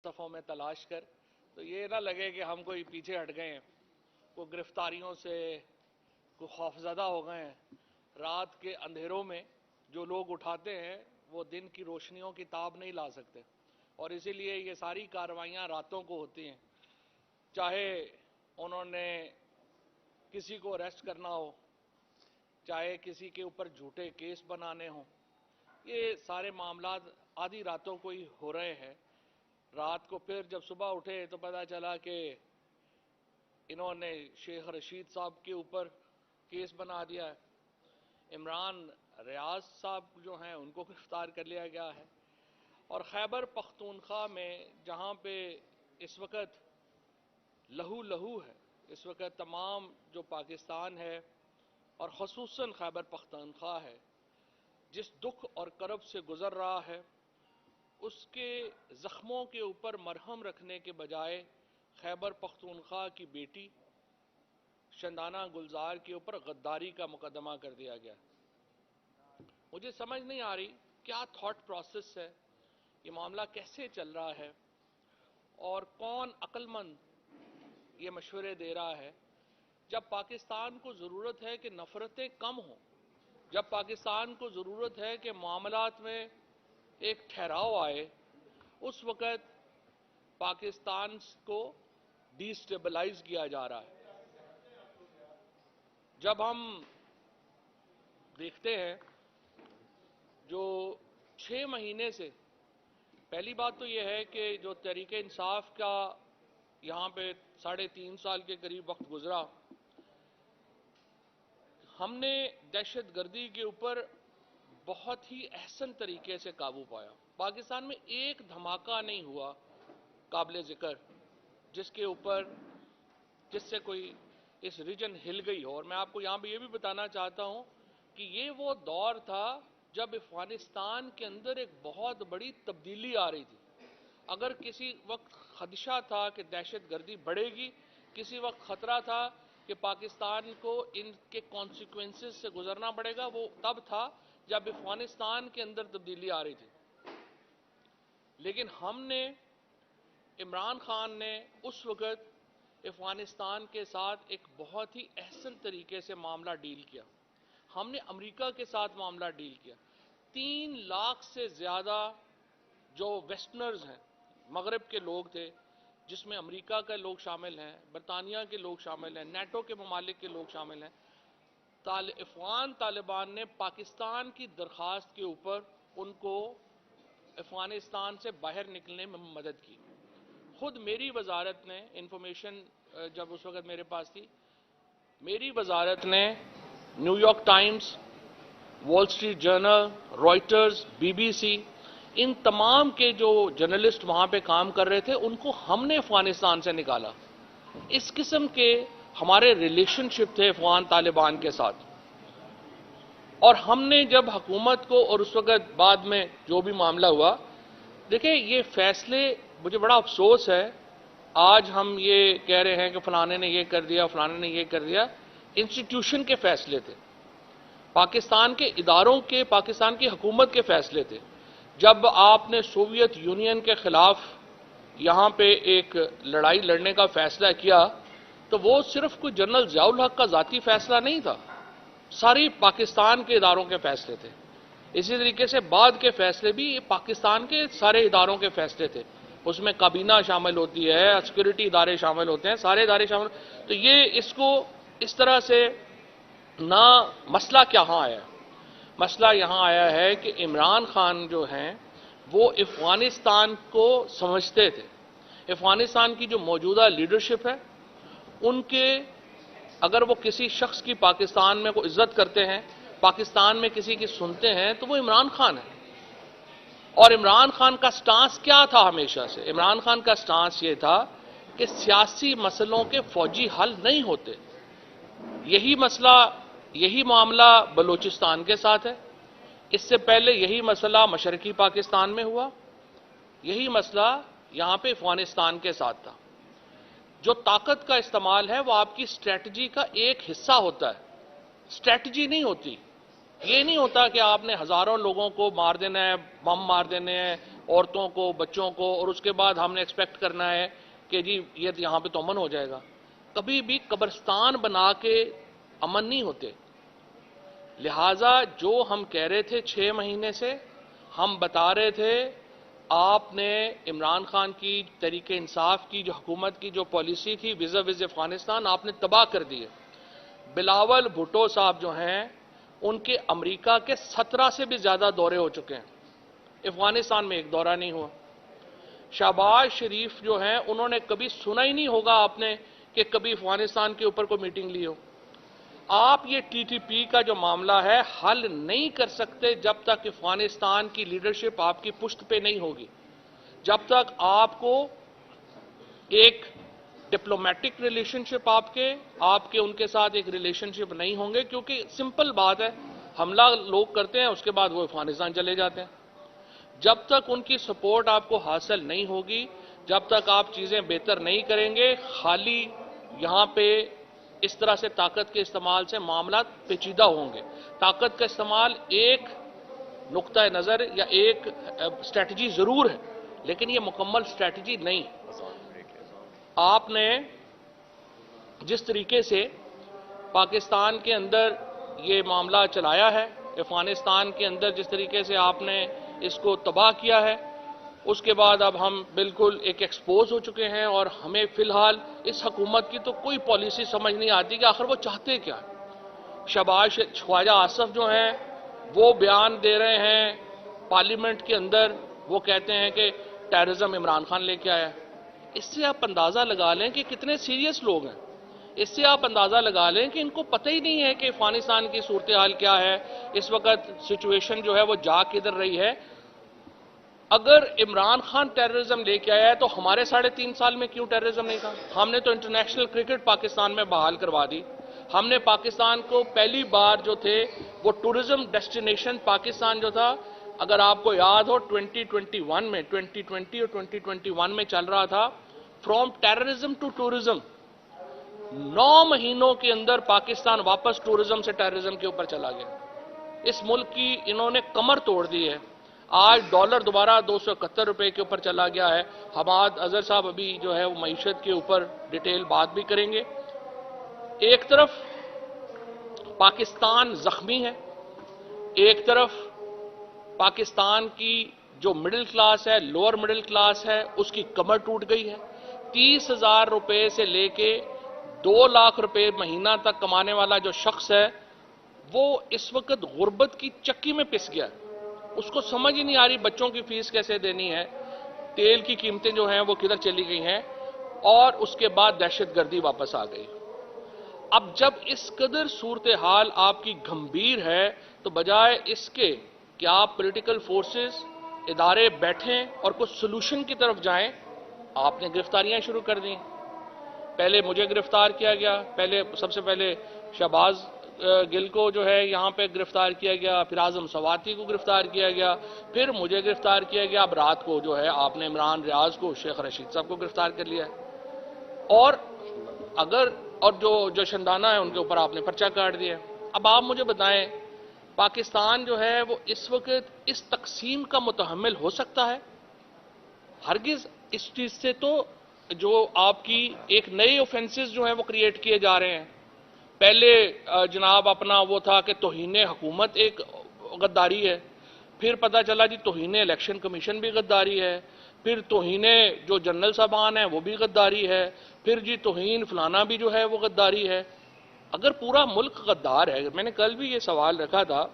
صفوں میں تلاش کر، تو یہ نہ لگے کہ ہم کوئی پیچھے ہٹ گئے ہیں، کوئی گرفتاریوں سے کوئی خوفزدہ ہو گئے ہیں۔ رات کے اندھیروں میں جو لوگ اٹھاتے ہیں وہ دن کی روشنیوں کی تاب نہیں لا سکتے، اور اسی لیے یہ ساری کارروائیاں راتوں کو ہوتی ہیں، چاہے انہوں نے کسی کو اریسٹ کرنا ہو، چاہے کسی کے اوپر جھوٹے کیس بنانے ہوں، یہ سارے معاملات آدھی راتوں کو ہی ہو رہے ہیں۔ رات کو پھر جب صبح اٹھے تو پتہ چلا کہ انہوں نے شیخ رشید صاحب کے اوپر کیس بنا دیا ہے، عمران ریاض صاحب جو ہیں ان کو گرفتار کر لیا گیا ہے، اور خیبر پختونخوا میں جہاں پہ اس وقت لہو لہو ہے، اس وقت تمام جو پاکستان ہے اور خصوصاً خیبر پختونخوا ہے، جس دکھ اور کرب سے گزر رہا ہے، اس کے زخموں کے اوپر مرہم رکھنے کے بجائے خیبر پختونخوا کی بیٹی شندانہ گلزار کے اوپر غداری کا مقدمہ کر دیا گیا۔ مجھے سمجھ نہیں آ رہی کیا تھاٹ پروسیس ہے، یہ معاملہ کیسے چل رہا ہے، اور کون عقل مند یہ مشورے دے رہا ہے، جب پاکستان کو ضرورت ہے کہ نفرتیں کم ہوں، جب پاکستان کو ضرورت ہے کہ معاملات میں ایک ٹھہراؤ آئے، اس وقت پاکستان کو ڈی سٹیبلائز کیا جا رہا ہے۔ جب ہم دیکھتے ہیں جو 6 مہینے سے، پہلی بات تو یہ ہے کہ جو تحریک انصاف کا یہاں پہ 3.5 سال کے قریب وقت گزرا، ہم نے دہشت گردی کے اوپر بہت ہی احسن طریقے سے قابو پایا۔ پاکستان میں ایک دھماکہ نہیں ہوا قابل ذکر جس کے اوپر جس سے کوئی اس ریجن ہل گئی ہو، اور میں آپ کو یہاں پہ یہ بھی بتانا چاہتا ہوں کہ یہ وہ دور تھا جب افغانستان کے اندر ایک بہت بڑی تبدیلی آ رہی تھی۔ اگر کسی وقت خدشہ تھا کہ دہشت گردی بڑھے گی، کسی وقت خطرہ تھا کہ پاکستان کو ان کے کانسیکوینسز سے گزرنا پڑے گا، وہ تب تھا جب افغانستان کے اندر تبدیلی آ رہی تھی۔ لیکن ہم نے، عمران خان نے اس وقت افغانستان کے ساتھ ایک بہت ہی احسن طریقے سے معاملہ ڈیل کیا۔ ہم نے امریکہ کے ساتھ معاملہ ڈیل کیا۔ 3 لاکھ سے زیادہ جو ویسٹرنرز ہیں، مغرب کے لوگ تھے، جس میں امریکہ کے لوگ شامل ہیں، برطانیہ کے لوگ شامل ہیں، نیٹو کے ممالک کے لوگ شامل ہیں، افغان طالبان نے پاکستان کی درخواست کے اوپر ان کو افغانستان سے باہر نکلنے میں مدد کی۔ خود میری وزارت نے انفارمیشن جب اس وقت میرے پاس تھی، میری وزارت نے New York Times, Wall Street Journal, Reuters, BBC، ان تمام کے جو جرنلسٹ وہاں پہ کام کر رہے تھے ان کو ہم نے افغانستان سے نکالا۔ اس قسم کے ہمارے ریلیشن شپ تھے افغان طالبان کے ساتھ، اور ہم نے جب حکومت کو، اور اس وقت بعد میں جو بھی معاملہ ہوا، دیکھیں یہ فیصلے، مجھے بڑا افسوس ہے آج ہم یہ کہہ رہے ہیں کہ فلانے نے یہ کر دیا، فلانے نے یہ کر دیا، انسٹیٹیوشن کے فیصلے تھے، پاکستان کے اداروں کے، پاکستان کی حکومت کے فیصلے تھے۔ جب آپ نے سوویت یونین کے خلاف یہاں پہ ایک لڑائی لڑنے کا فیصلہ کیا تو وہ صرف کوئی جنرل ضیاء الحق کا ذاتی فیصلہ نہیں تھا، ساری پاکستان کے اداروں کے فیصلے تھے۔ اسی طریقے سے بعد کے فیصلے بھی پاکستان کے سارے اداروں کے فیصلے تھے، اس میں کابینہ شامل ہوتی ہے، سیکورٹی ادارے شامل ہوتے ہیں، سارے ادارے شامل، تو یہ اس کو اس طرح سے نہ، مسئلہ کہاں آیا؟ مسئلہ یہاں آیا ہے کہ عمران خان جو ہیں وہ افغانستان کو سمجھتے تھے، افغانستان کی جو موجودہ لیڈرشپ ہے ان کے، اگر وہ کسی شخص کی پاکستان میں کو عزت کرتے ہیں، پاکستان میں کسی کی سنتے ہیں تو وہ عمران خان ہے۔ اور عمران خان کا سٹانس کیا تھا ہمیشہ سے؟ عمران خان کا سٹانس یہ تھا کہ سیاسی مسئلوں کے فوجی حل نہیں ہوتے۔ یہی مسئلہ، یہی معاملہ بلوچستان کے ساتھ ہے، اس سے پہلے یہی مسئلہ مشرقی پاکستان میں ہوا، یہی مسئلہ یہاں پہ افغانستان کے ساتھ تھا۔ جو طاقت کا استعمال ہے وہ آپ کی اسٹریٹجی کا ایک حصہ ہوتا ہے، اسٹریٹجی نہیں ہوتی۔ یہ نہیں ہوتا کہ آپ نے ہزاروں لوگوں کو مار دینا ہے، بم مار دینے ہیں عورتوں کو, بچوں کو, اور اس کے بعد ہم نے ایکسپیکٹ کرنا ہے کہ جی یہ یہاں پہ تو امن ہو جائے گا. کبھی بھی قبرستان بنا کے امن نہیں ہوتے. لہٰذا جو ہم کہہ رہے تھے 6 مہینے سے, ہم بتا رہے تھے آپ نے عمران خان کی تحریک انصاف کی جو حکومت کی جو پالیسی تھی وز افغانستان, آپ نے تباہ کر دی ہے. بلاول بھٹو صاحب جو ہیں ان کے امریکہ کے 17 سے بھی زیادہ دورے ہو چکے ہیں, افغانستان میں ایک دورہ نہیں ہوا. شہباز شریف جو ہیں انہوں نے کبھی سنا ہی نہیں ہوگا آپ نے کہ کبھی افغانستان کے اوپر کوئی میٹنگ لی ہو. آپ یہ ٹی ٹی پی کا جو معاملہ ہے حل نہیں کر سکتے جب تک افغانستان کی لیڈرشپ آپ کی پشت پہ نہیں ہوگی, جب تک آپ کو ایک ڈپلومیٹک ریلیشن شپ آپ کے ان کے ساتھ ایک ریلیشن شپ نہیں ہوں گے. کیونکہ سمپل بات ہے, حملہ لوگ کرتے ہیں اس کے بعد وہ افغانستان چلے جاتے ہیں. جب تک ان کی سپورٹ آپ کو حاصل نہیں ہوگی, جب تک آپ چیزیں بہتر نہیں کریں گے, خالی یہاں پہ اس طرح سے طاقت کے استعمال سے معاملات پیچیدہ ہوں گے. طاقت کا استعمال ایک نقطہ نظر یا ایک اسٹریٹجی ضرور ہے, لیکن یہ مکمل اسٹریٹجی نہیں. آپ نے جس طریقے سے پاکستان کے اندر یہ معاملہ چلایا ہے, افغانستان کے اندر جس طریقے سے آپ نے اس کو تباہ کیا ہے, اس کے بعد اب ہم بالکل ایک ایکسپوز ہو چکے ہیں. اور ہمیں فی الحال اس حکومت کی تو کوئی پالیسی سمجھ نہیں آتی کہ آخر وہ چاہتے کیا. شہباز خواجہ آصف جو ہیں وہ بیان دے رہے ہیں پارلیمنٹ کے اندر, وہ کہتے ہیں کہ ٹیررزم عمران خان لے کے آیا. اس سے آپ اندازہ لگا لیں کہ کتنے سیریس لوگ ہیں. اس سے آپ اندازہ لگا لیں کہ ان کو پتہ ہی نہیں ہے کہ افغانستان کی صورتحال کیا ہے, اس وقت سچویشن جو ہے وہ جا کدھر رہی ہے. اگر عمران خان ٹیررزم لے کے آیا ہے تو ہمارے 3.5 سال میں کیوں ٹیررزم نہیں تھا؟ ہم نے تو انٹرنیشنل کرکٹ پاکستان میں بحال کروا دی. ہم نے پاکستان کو پہلی بار جو تھے وہ ٹورزم ڈیسٹینیشن پاکستان جو تھا, اگر آپ کو یاد ہو 2021 میں 2020 اور 2021 میں چل رہا تھا فرام ٹیررزم ٹو ٹورزم. 9 مہینوں کے اندر پاکستان واپس ٹورزم سے ٹیررزم کے اوپر چلا گیا. اس ملک کی انہوں نے کمر توڑ دی ہے. آج ڈالر دوبارہ 271 روپے کے اوپر چلا گیا ہے. حماد اظہر صاحب ابھی جو ہے وہ معیشت کے اوپر ڈیٹیل بات بھی کریں گے. ایک طرف پاکستان زخمی ہے, ایک طرف پاکستان کی جو مڈل کلاس ہے, لوور مڈل کلاس ہے, اس کی کمر ٹوٹ گئی ہے. 30,000 روپے سے لے کے 2 لاکھ روپے مہینہ تک کمانے والا جو شخص ہے وہ اس وقت غربت کی چکی میں پس گیا. اس کو سمجھ ہی نہیں آ رہی بچوں کی فیس کیسے دینی ہے, تیل کی قیمتیں جو ہیں وہ کدھر چلی گئی ہیں, اور اس کے بعد دہشت گردی واپس آ گئی. اب جب اس قدر صورتحال آپ کی گھمبیر ہے تو بجائے اس کے کہ آپ پولیٹیکل فورسز ادارے بیٹھیں اور کچھ سلوشن کی طرف جائیں, آپ نے گرفتاریاں شروع کر دیں. پہلے مجھے گرفتار کیا گیا, سب سے پہلے شہباز گل کو جو ہے یہاں پہ گرفتار کیا گیا, پھر اعظم سواتی کو گرفتار کیا گیا, پھر مجھے گرفتار کیا گیا. اب رات کو جو ہے آپ نے عمران ریاض کو, شیخ رشید صاحب کو گرفتار کر لیا ہے. اور جو شندانہ ہے ان کے اوپر آپ نے پرچہ کاٹ دیا. اب آپ مجھے بتائیں پاکستان جو ہے وہ اس وقت اس تقسیم کا متحمل ہو سکتا ہے؟ ہرگز. اس چیز سے تو جو آپ کی ایک نئے اوفینسز جو ہیں وہ کریٹ کیے جا رہے ہیں. پہلے جناب اپنا وہ تھا کہ توہین حکومت ایک غداری ہے, پھر پتہ چلا جی توہین الیکشن کمیشن بھی غداری ہے, پھر توہین جو جنرل صاحبان ہیں وہ بھی غداری ہے, پھر جی توہین فلانا بھی جو ہے وہ غداری ہے. اگر پورا ملک غدار ہے, میں نے کل بھی یہ سوال رکھا تھا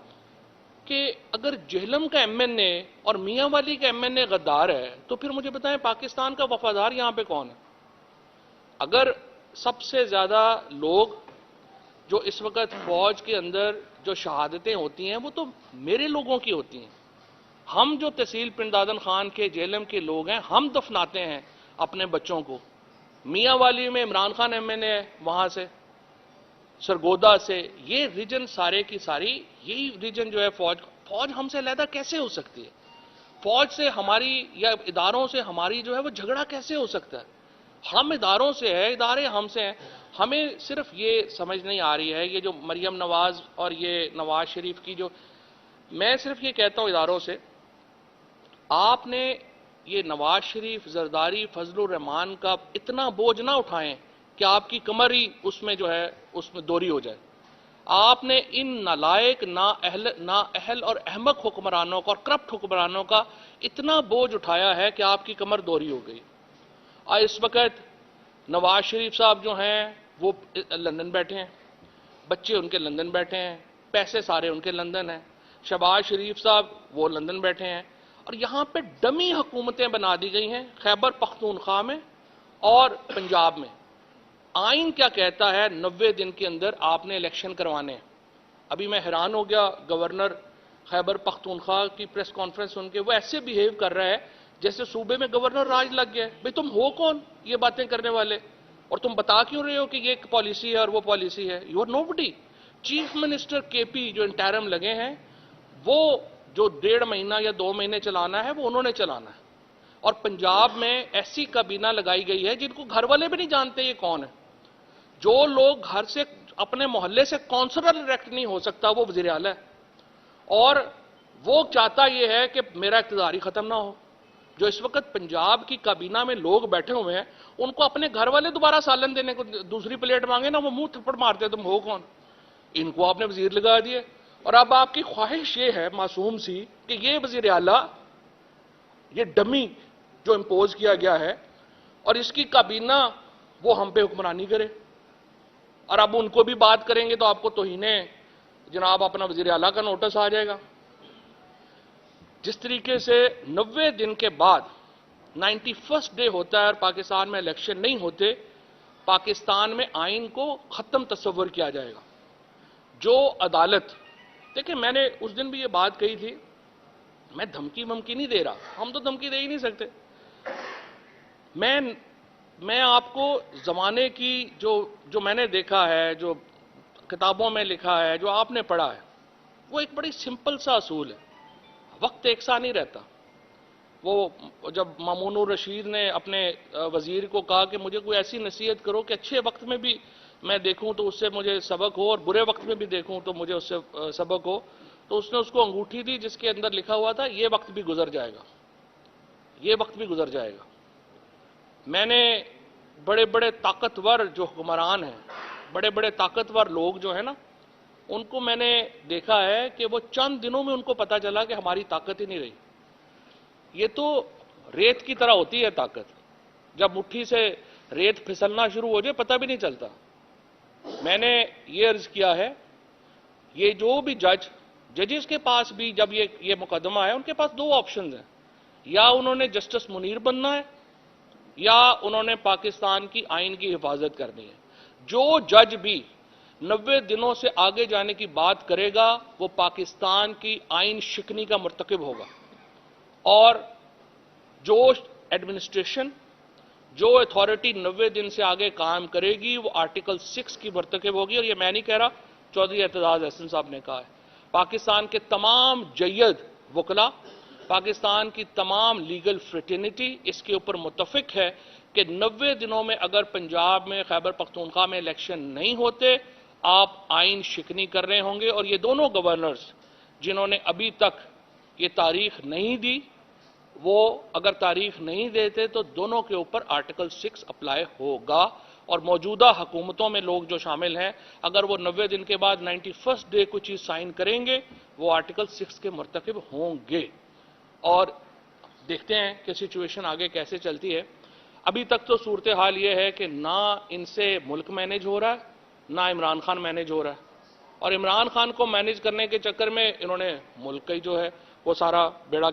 کہ اگر جہلم کا ایم این اے اور میاں والی کا ایم این اے غدار ہے تو پھر مجھے بتائیں پاکستان کا وفادار یہاں پہ کون ہے؟ اگر سب سے زیادہ لوگ جو اس وقت فوج کے اندر جو شہادتیں ہوتی ہیں وہ تو میرے لوگوں کی ہوتی ہیں. ہم جو تحصیل پنڈادن خان کے جیلم کے لوگ ہیں ہم دفناتے ہیں اپنے بچوں کو. میاں والی میں عمران خان ایم این اے, وہاں سے سرگودا سے, یہ ریجن سارے کی ساری یہی ریجن جو ہے فوج ہم سے علیحدہ کیسے ہو سکتی ہے؟ فوج سے ہماری یا اداروں سے ہماری جو ہے وہ جھگڑا کیسے ہو سکتا ہے؟ ہم اداروں سے ہے, ادارے ہم سے ہیں. ہمیں صرف یہ سمجھ نہیں آ رہی ہے, یہ جو مریم نواز اور یہ نواز شریف کی جو, میں صرف یہ کہتا ہوں اداروں سے, آپ نے یہ نواز شریف، زرداری، فضل الرحمان کا اتنا بوجھ نہ اٹھائیں کہ آپ کی کمر ہی اس میں جو ہے اس میں دوری ہو جائے. آپ نے ان نالائق، نااہل اور احمق حکمرانوں کا اور کرپٹ حکمرانوں کا اتنا بوجھ اٹھایا ہے کہ آپ کی کمر دوری ہو گئی. اس وقت نواز شریف صاحب جو ہیں وہ لندن بیٹھے ہیں، بچے ان کے لندن بیٹھے ہیں، پیسے سارے ان کے لندن ہیں. شہباز شریف صاحب وہ لندن بیٹھے ہیں، اور یہاں پہ ڈمی حکومتیں بنا دی گئی ہیں خیبر پختونخوا میں اور پنجاب میں. آئین کیا کہتا ہے؟ 90 دن کے اندر آپ نے الیکشن کروانے ہیں. ابھی میں حیران ہو گیا گورنر خیبر پختونخوا کی پریس کانفرنس سن کے. وہ ایسے بیہیو کر رہا ہے جیسے صوبے میں گورنر راج لگ گیا. بھئی تم ہو کون یہ باتیں کرنے والے؟ اور تم بتا کیوں رہے ہو کہ یہ ایک پالیسی ہے اور وہ پالیسی ہے؟ You are nobody. Chief minister K P جو انٹرم لگے ہیں، وہ جو 1.5 مہینہ یا 2 مہینے چلانا ہے وہ انہوں نے چلانا ہے. اور پنجاب میں ایسی کابینہ لگائی گئی ہے جن کو گھر والے بھی نہیں جانتے یہ کون ہے. جو لوگ گھر سے اپنے محلے سے کونسلر الیکٹ نہیں ہو سکتا وہ وزیر اعلیٰ ہے. اور وہ چاہتا یہ ہے کہ میرا اقتدار ہی ختم نہ ہو. جو اس وقت پنجاب کی کابینہ میں لوگ بیٹھے ہوئے ہیں، ان کو اپنے گھر والے دوبارہ سالن دینے کو دوسری پلیٹ مانگے نا، وہ منہ تھپڑ مارتے تم ہو کون. ان کو آپ نے وزیر لگا دیے، اور اب آپ کی خواہش یہ ہے معصوم سی کہ یہ وزیر اعلیٰ، یہ ڈمی جو امپوز کیا گیا ہے، اور اس کی کابینہ وہ ہم پہ حکمرانی کرے. اور اب ان کو بھی بات کریں گے تو آپ کو توہین جناب اپنا وزیر اعلیٰ کا نوٹس آ جائے گا. جس طریقے سے 90 دن کے بعد 91st ڈے ہوتا ہے اور پاکستان میں الیکشن نہیں ہوتے، پاکستان میں آئین کو ختم تصور کیا جائے گا. جو عدالت، دیکھیں میں نے اس دن بھی یہ بات کہی تھی، میں دھمکی نہیں دے رہا، ہم تو دھمکی دے ہی نہیں سکتے. میں آپ کو زمانے کی جو میں نے دیکھا ہے، جو کتابوں میں لکھا ہے، جو آپ نے پڑھا ہے، وہ ایک بڑی سمپل سا اصول ہے. وقت ایک سا نہیں رہتا. وہ جب مامون الرشید نے اپنے وزیر کو کہا کہ مجھے کوئی ایسی نصیحت کرو کہ اچھے وقت میں بھی میں دیکھوں تو اس سے مجھے سبق ہو، اور برے وقت میں بھی دیکھوں تو مجھے اس سے سبق ہو، تو اس نے اس کو انگوٹھی دی جس کے اندر لکھا ہوا تھا یہ وقت بھی گزر جائے گا، یہ وقت بھی گزر جائے گا. میں نے بڑے بڑے طاقتور جو حکمران ہیں، بڑے بڑے طاقتور لوگ جو ہیں نا، ان کو میں نے دیکھا ہے کہ وہ چند دنوں میں ان کو پتا چلا کہ ہماری طاقت ہی نہیں رہی. یہ تو ریت کی طرح ہوتی ہے طاقت، جب مٹھی سے ریت پھسلنا شروع ہو جائے پتہ بھی نہیں چلتا. میں نے یہ عرض کیا ہے، یہ جو بھی ججز کے پاس بھی جب یہ مقدمہ ہے، ان کے پاس 2 آپشنز ہیں. یا انہوں نے جسٹس منیر بننا ہے، یا انہوں نے پاکستان کی آئین کی حفاظت کرنی ہے. جو جج بھی 90 دنوں سے آگے جانے کی بات کرے گا وہ پاکستان کی آئین شکنی کا مرتکب ہوگا. اور جو ایڈمنسٹریشن، جو اتھارٹی 90 دن سے آگے کام کرے گی وہ آرٹیکل 6 کی مرتکب ہوگی. اور یہ میں نہیں کہہ رہا، چودھری اعتزاز احسن صاحب نے کہا ہے. پاکستان کے تمام جید وکلا، پاکستان کی تمام لیگل فریٹرنیٹی اس کے اوپر متفق ہے کہ 90 دنوں میں اگر پنجاب میں خیبر پختونخوا میں الیکشن نہیں ہوتے، آپ آئین شکنی کر رہے ہوں گے. اور یہ دونوں گورنرز جنہوں نے ابھی تک یہ تاریخ نہیں دی، وہ اگر تاریخ نہیں دیتے تو دونوں کے اوپر آرٹیکل 6 اپلائی ہوگا. اور موجودہ حکومتوں میں لوگ جو شامل ہیں، اگر وہ 90 دن کے بعد 91st ڈے کوئی چیز سائن کریں گے وہ آرٹیکل 6 کے مرتکب ہوں گے. اور دیکھتے ہیں کہ سچویشن آگے کیسے چلتی ہے. ابھی تک تو صورتحال یہ ہے کہ نہ ان سے ملک مینج ہو رہا ہے، نہ عمران خان مینج ہو رہا ہے. اور عمران خان کو مینج کرنے کے چکر میں انہوں نے ملک کا ہی جو ہے وہ سارا بیڑا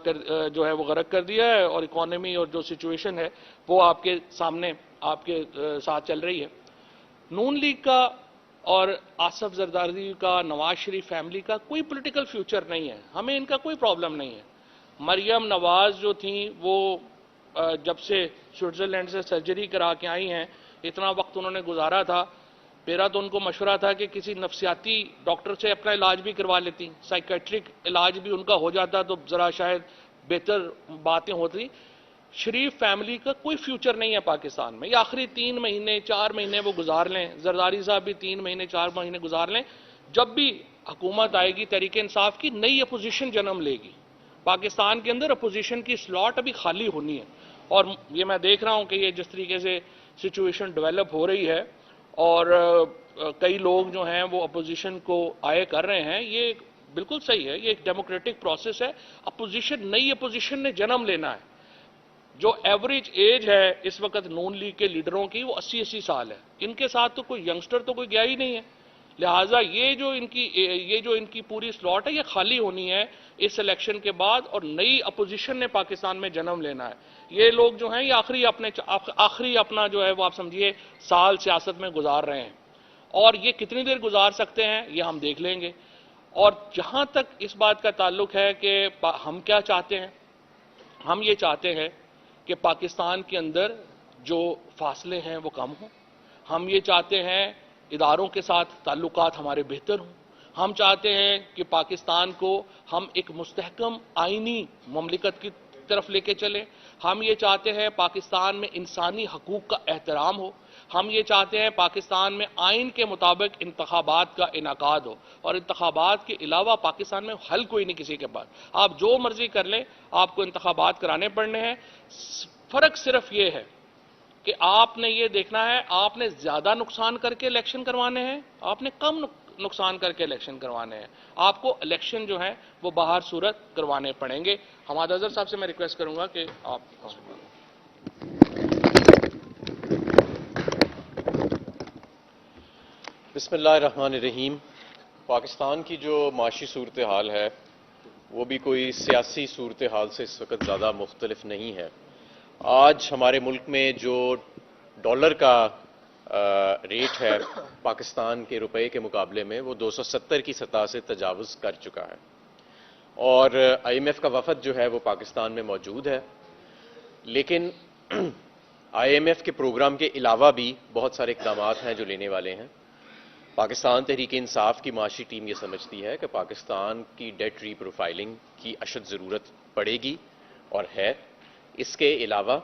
جو ہے وہ غرق کر دیا ہے. اور اکانومی اور جو سچویشن ہے وہ آپ کے سامنے آپ کے ساتھ چل رہی ہے. نون لیگ کا اور آصف زرداری کا، نواز شریف فیملی کا کوئی پولیٹیکل فیوچر نہیں ہے. ہمیں ان کا کوئی پرابلم نہیں ہے. مریم نواز جو تھیں وہ جب سے سوئٹزرلینڈ سے سرجری کرا کے آئی ہیں، اتنا وقت انہوں نے گزارا تھا. میرا تو ان کو مشورہ تھا کہ کسی نفسیاتی ڈاکٹر سے اپنا علاج بھی کروا لیتی، سائیکیٹرک علاج بھی ان کا ہو جاتا تو ذرا شاید بہتر باتیں ہوتی. شریف فیملی کا کوئی فیوچر نہیں ہے پاکستان میں. یہ آخری 3 مہینے 4 مہینے وہ گزار لیں، زرداری صاحب بھی 3 مہینے 4 مہینے گزار لیں. جب بھی حکومت آئے گی تحریک انصاف کی، نئی اپوزیشن جنم لے گی. پاکستان کے اندر اپوزیشن کی سلاٹ ابھی خالی ہونی ہے، اور یہ میں دیکھ رہا ہوں کہ یہ جس طریقے سے سچویشن ڈیولپ ہو رہی ہے اور کئی لوگ جو ہیں وہ اپوزیشن کو آئے کر رہے ہیں، یہ بالکل صحیح ہے، یہ ایک ڈیموکریٹک پروسیس ہے. اپوزیشن، نئی اپوزیشن نے جنم لینا ہے. جو ایوریج ایج ہے اس وقت نون لیگ کے لیڈروں کی وہ 80 سال ہے. ان کے ساتھ تو کوئی ینگسٹر تو کوئی گیا ہی نہیں ہے. لہٰذا یہ جو ان کی پوری سلاٹ ہے یہ خالی ہونی ہے اس الیکشن کے بعد، اور نئی اپوزیشن نے پاکستان میں جنم لینا ہے. یہ لوگ جو ہیں یہ آخری اپنا جو ہے وہ آپ سمجھیے سال سیاست میں گزار رہے ہیں، اور یہ کتنی دیر گزار سکتے ہیں یہ ہم دیکھ لیں گے. اور جہاں تک اس بات کا تعلق ہے کہ ہم کیا چاہتے ہیں، ہم یہ چاہتے ہیں کہ پاکستان کے اندر جو فاصلے ہیں وہ کم ہوں. ہم یہ چاہتے ہیں اداروں کے ساتھ تعلقات ہمارے بہتر ہوں. ہم چاہتے ہیں کہ پاکستان کو ہم ایک مستحکم آئینی مملکت کی طرف لے کے چلیں. ہم یہ چاہتے ہیں پاکستان میں انسانی حقوق کا احترام ہو. ہم یہ چاہتے ہیں پاکستان میں آئین کے مطابق انتخابات کا انعقاد ہو، اور انتخابات کے علاوہ پاکستان میں حل کوئی نہیں کسی کے پاس. آپ جو مرضی کر لیں، آپ کو انتخابات کرانے پڑنے ہیں. فرق صرف یہ ہے کہ آپ نے یہ دیکھنا ہے آپ نے زیادہ نقصان کر کے الیکشن کروانے ہیں، آپ نے کم نقصان کر کے الیکشن کروانے ہیں. آپ کو الیکشن جو ہیں وہ باہر صورت کروانے پڑیں گے. حماد اظہر صاحب سے میں ریکویسٹ کروں گا کہ آپ بسم اللہ الرحمن الرحیم. پاکستان کی جو معاشی صورتحال ہے وہ بھی کوئی سیاسی صورتحال سے اس وقت زیادہ مختلف نہیں ہے. آج ہمارے ملک میں جو ڈالر کا ریٹ ہے پاکستان کے روپے کے مقابلے میں وہ 270 کی سطح سے تجاوز کر چکا ہے، اور IMF کا وفد جو ہے وہ پاکستان میں موجود ہے. لیکن IMF کے پروگرام کے علاوہ بھی بہت سارے اقدامات ہیں جو لینے والے ہیں. پاکستان تحریک انصاف کی معاشی ٹیم یہ سمجھتی ہے کہ پاکستان کی ڈیٹ ری پروفائلنگ کی اشد ضرورت پڑے گی اور ہے. اس کے علاوہ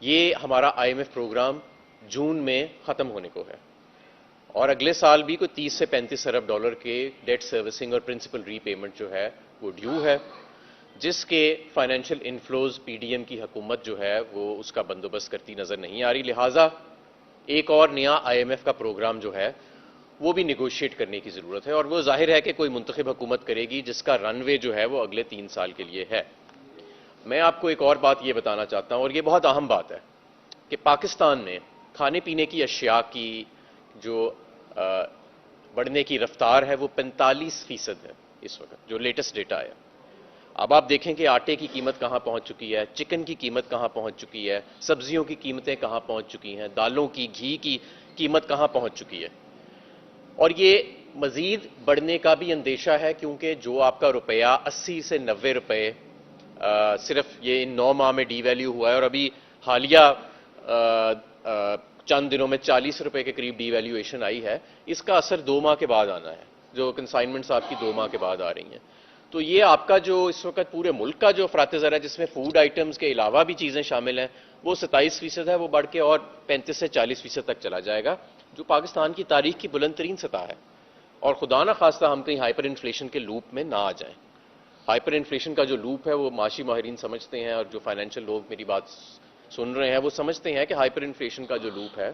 یہ ہمارا IMF پروگرام جون میں ختم ہونے کو ہے، اور اگلے سال بھی کوئی 30 سے 35 ارب ڈالر کے ڈیٹ سروسنگ اور پرنسپل ری پیمنٹ جو ہے وہ ڈیو ہے، جس کے فائنینشیل انفلوز PDM کی حکومت جو ہے وہ اس کا بندوبست کرتی نظر نہیں آ رہی. لہٰذا ایک اور نیا IMF کا پروگرام جو ہے وہ بھی نیگوشیٹ کرنے کی ضرورت ہے، اور وہ ظاہر ہے کہ کوئی منتخب حکومت کرے گی جس کا رن وے جو ہے وہ اگلے 3 سال کے لیے ہے. میں آپ کو ایک اور بات یہ بتانا چاہتا ہوں، اور یہ بہت اہم بات ہے، کہ پاکستان میں کھانے پینے کی اشیاء کی جو بڑھنے کی رفتار ہے وہ 45% ہے اس وقت، جو لیٹسٹ ڈیٹا ہے. اب آپ دیکھیں کہ آٹے کی قیمت کہاں پہنچ چکی ہے، چکن کی قیمت کہاں پہنچ چکی ہے، سبزیوں کی قیمتیں کہاں پہنچ چکی ہیں، دالوں کی، گھی کی قیمت کہاں پہنچ چکی ہے. اور یہ مزید بڑھنے کا بھی اندیشہ ہے، کیونکہ جو آپ کا روپیہ 80 سے 90 روپے صرف یہ ان 9 ماہ میں ڈی ویلیو ہوا ہے، اور ابھی حالیہ چند دنوں میں 40 روپے کے قریب ڈی ویلیویشن آئی ہے. اس کا اثر 2 ماہ کے بعد آنا ہے، جو کنسائنمنٹس آپ کی 2 ماہ کے بعد آ رہی ہیں. تو یہ آپ کا جو اس وقت پورے ملک کا جو افراط زر ہے، جس میں فوڈ آئٹمز کے علاوہ بھی چیزیں شامل ہیں، وہ 27% ہے. وہ بڑھ کے اور 35 سے 40% تک چلا جائے گا، جو پاکستان کی تاریخ کی بلند ترین سطح ہے. اور خدا نہ خواستہ ہم کہیں ہائپر انفلیشن کے لوپ میں نہ آ جائیں. ہائپر انفلیشن کا جو لوپ ہے وہ معاشی ماہرین سمجھتے ہیں، اور جو فائنینشیل لوگ میری بات سن رہے ہیں وہ سمجھتے ہیں کہ ہائپر انفلیشن کا جو لوپ ہے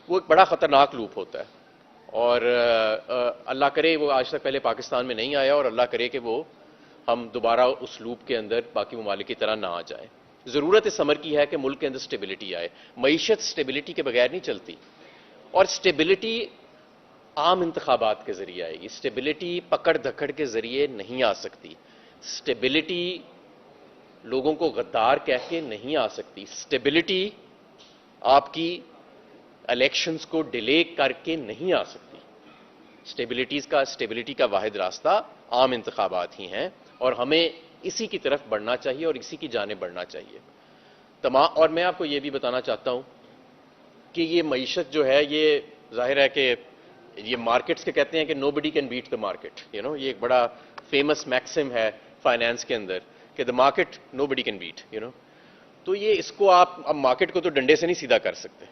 وہ ایک بڑا خطرناک لوپ ہوتا ہے. اور اللہ کرے وہ آج تک پہلے پاکستان میں نہیں آیا، اور اللہ کرے کہ وہ ہم دوبارہ اس لوپ کے اندر باقی ممالک کی طرح نہ آ جائیں. ضرورت اس امر کی ہے کہ ملک کے اندر سٹیبلٹی آئے. معیشت سٹیبلٹی کے بغیر نہیں چلتی، اور سٹیبلٹی عام انتخابات کے ذریعے آئے گی. سٹیبلٹی پکڑ دھکڑ کے ذریعے نہیں آ سکتی. سٹیبلٹی لوگوں کو غدار کہہ کے نہیں آ سکتی. سٹیبلٹی آپ کی الیکشنز کو ڈیلے کر کے نہیں آ سکتی. سٹیبلٹی کا واحد راستہ عام انتخابات ہی ہیں، اور ہمیں اسی کی طرف بڑھنا چاہیے اور اسی کی جانب بڑھنا چاہیے. اور میں آپ کو یہ بھی بتانا چاہتا ہوں کہ یہ معیشت جو ہے یہ ظاہر ہے کہ یہ مارکیٹس کے کہتے ہیں کہ نو بڈی کین بیٹ دا مارکیٹ. یہ ایک بڑا فیمس میکسم ہے فائنانس کے اندر کہ the market nobody can beat. تو یہ اس کو آپ اب مارکیٹ کو تو ڈنڈے سے نہیں سیدھا کر سکتے،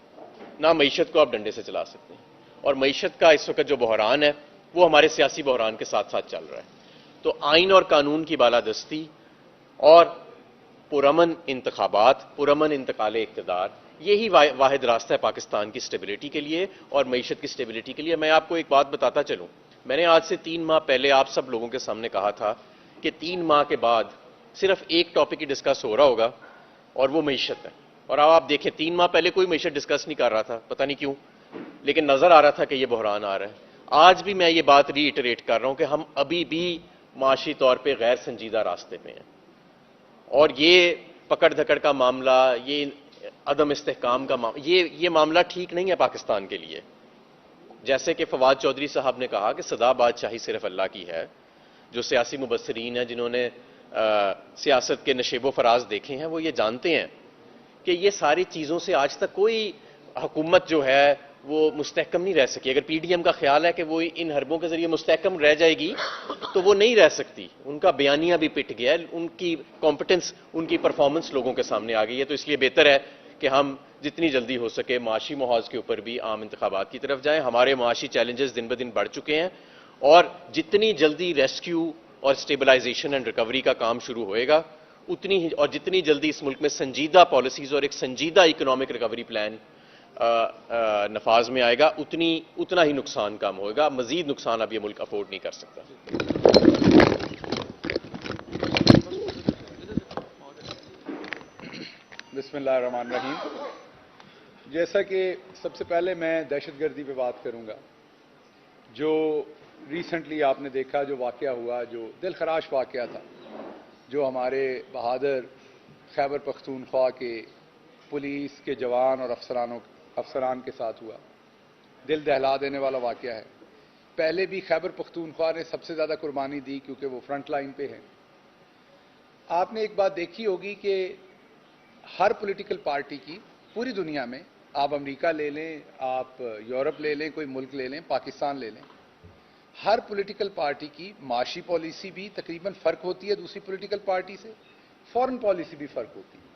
نہ معیشت کو آپ ڈنڈے سے چلا سکتے ہیں. اور معیشت کا اس وقت جو بحران ہے وہ ہمارے سیاسی بحران کے ساتھ ساتھ چل رہا ہے. تو آئین اور قانون کی بالادستی اور پرامن انتخابات، پرامن انتقال اقتدار، یہی واحد راستہ ہے پاکستان کی سٹیبلٹی کے لیے اور معیشت کی سٹیبلٹی کے لیے۔ میں آپ کو ایک بات بتاتا چلوں، میں نے آج سے 3 ماہ پہلے آپ سب لوگوں کے سامنے کہا تھا کہ 3 ماہ کے بعد صرف ایک ٹاپک ہی ڈسکس ہو رہا ہوگا اور وہ معیشت ہے، اور اب آپ دیکھیں 3 ماہ پہلے کوئی معیشت ڈسکس نہیں کر رہا تھا، پتہ نہیں کیوں، لیکن نظر آ رہا تھا کہ یہ بحران آ رہا ہے۔ آج بھی میں یہ بات ری ایٹریٹ کر رہا ہوں کہ ہم ابھی بھی معاشی طور پہ غیر سنجیدہ راستے پہ ہیں، اور یہ پکڑ دھکڑ کا معاملہ، یہ عدم استحکام کا معاملہ، یہ معاملہ ٹھیک نہیں ہے پاکستان کے لیے۔ جیسے کہ فواد چودھری صاحب نے کہا کہ سدا بادشاہی صرف اللہ کی ہے، جو سیاسی مبصرین ہیں جنہوں نے سیاست کے نشیب و فراز دیکھے ہیں وہ یہ جانتے ہیں کہ یہ ساری چیزوں سے آج تک کوئی حکومت جو ہے وہ مستحکم نہیں رہ سکی۔ اگر پی ڈی ایم کا خیال ہے کہ وہ ان حربوں کے ذریعے مستحکم رہ جائے گی تو وہ نہیں رہ سکتی، ان کا بیانیہ بھی پٹ گیا ہے، ان کی کمپٹنس، ان کی پرفارمنس لوگوں کے سامنے آ گئی ہے۔ تو اس لیے بہتر ہے کہ ہم جتنی جلدی ہو سکے معاشی محاذ کے اوپر بھی عام انتخابات کی طرف جائیں۔ ہمارے معاشی چیلنجز دن بدن بڑھ چکے ہیں، اور جتنی جلدی ریسکیو اور سٹیبلائزیشن اینڈ ریکوری کا کام شروع ہوئے گا، اتنی ہی اور جتنی جلدی اس ملک میں سنجیدہ پالیسیز اور ایک سنجیدہ اکنامک ریکوری پلان نفاذ میں آئے گا، اتنا ہی نقصان کم ہوئے گا۔ مزید نقصان اب یہ ملک افورڈ نہیں کر سکتا۔ بسم اللہ الرحمن الرحیم۔ جیسا کہ سب سے پہلے میں دہشت گردی پہ بات کروں گا، جو ریسنٹلی آپ نے دیکھا، جو واقعہ ہوا، جو دل خراش واقعہ تھا، جو ہمارے بہادر خیبر پختونخوا کے پولیس کے جوان اور افسران کے ساتھ ہوا، دل دہلا دینے والا واقعہ ہے۔ پہلے بھی خیبر پختونخوا نے سب سے زیادہ قربانی دی کیونکہ وہ فرنٹ لائن پہ ہے۔ آپ نے ایک بات دیکھی ہوگی کہ ہر پولیٹیکل پارٹی کی پوری دنیا میں، آپ امریکہ لے لیں، آپ یورپ لے لیں، کوئی ملک لے لیں، پاکستان لے لیں، ہر پولیٹیکل پارٹی کی معاشی پالیسی بھی تقریباً فرق ہوتی ہے دوسری پولیٹیکل پارٹی سے، فورن پالیسی بھی فرق ہوتی ہے۔